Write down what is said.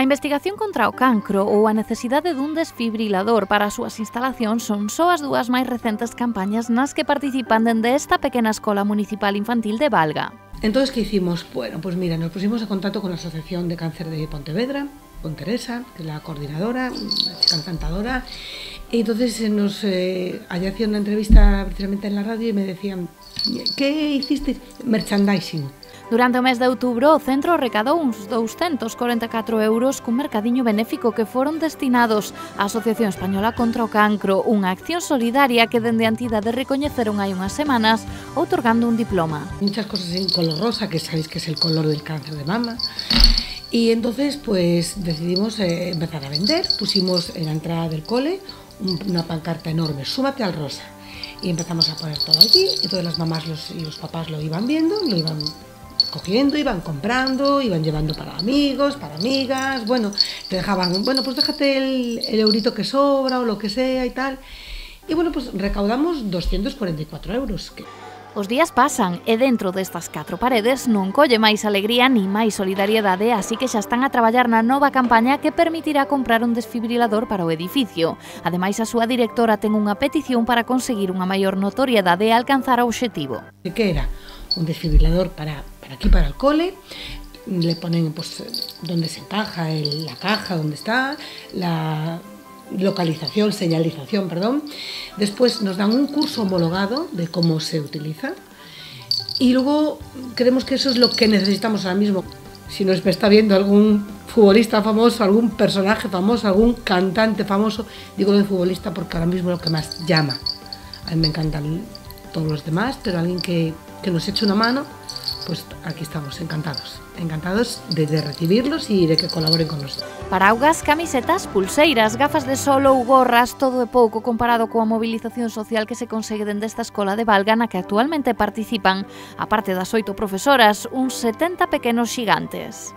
investigación contra o cancro ou a necesidade dun desfibrilador para as súas instalacións son só as dúas máis recentes campañas nas que participan dende esta pequena escola municipal infantil de Valga. Entonces, ¿qué hicimos? Bueno, pues mira, nos pusimos en contacto con la Asociación de Cáncer de Pontevedra, con Teresa, que es la coordinadora, una chica encantadora, y entonces allá hacía una entrevista precisamente en la radio y me decían, ¿qué hiciste? Merchandising. Durante o mes de outubro, o centro recadou uns 244 € cun mercadiño benéfico que foron destinados á Asociación Española contra o Cancro, unha acción solidaria que dende a entidade recoñeceron hai unhas semanas, outorgando un diploma. Muchas cosas en color rosa, que sabéis que es el color del cáncer de mama. Y entonces pues decidimos empezar a vender, pusimos en la entrada del cole una pancarta enorme, súmate al rosa. Y empezamos a poner todo allí, y todas las mamás y los papás lo iban viendo, lo iban cogiendo, iban comprando, iban llevando para amigos, para amigas, bueno, te dejaban, bueno, pues déjate el eurito que sobra o lo que sea y tal. Y bueno, pues recaudamos 244 €. Os días pasan e dentro destas 4 paredes non colle máis alegría ni máis solidariedade, así que xa están a traballar na nova campaña que permitirá comprar un desfibrilador para o edificio. Ademais, a súa directora ten unha petición para conseguir unha maior notoriedade e alcanzar o obxectivo. Que era un desfibrilador para aquí, para el cole, le ponen pues donde se encaja la caja, donde está, la localización, señalización, perdón. Después nos dan un curso homologado de cómo se utiliza y luego creemos que eso es lo que necesitamos ahora mismo. Si nos está viendo algún futbolista famoso, algún personaje famoso, algún cantante famoso, digo de futbolista porque ahora mismo es lo que más llama. A mí me encantan todos los demás, pero alguien que nos eche una mano, pues aquí estamos, encantados de recibirlos y de que colaboren con nosotros. Paraugas, camisetas, pulseiras, gafas de sol ou gorras, todo é pouco comparado coa movilización social que se consegue dende esta escola de Valga na que actualmente participan, aparte das 8 profesoras, uns 70 pequenos xigantes.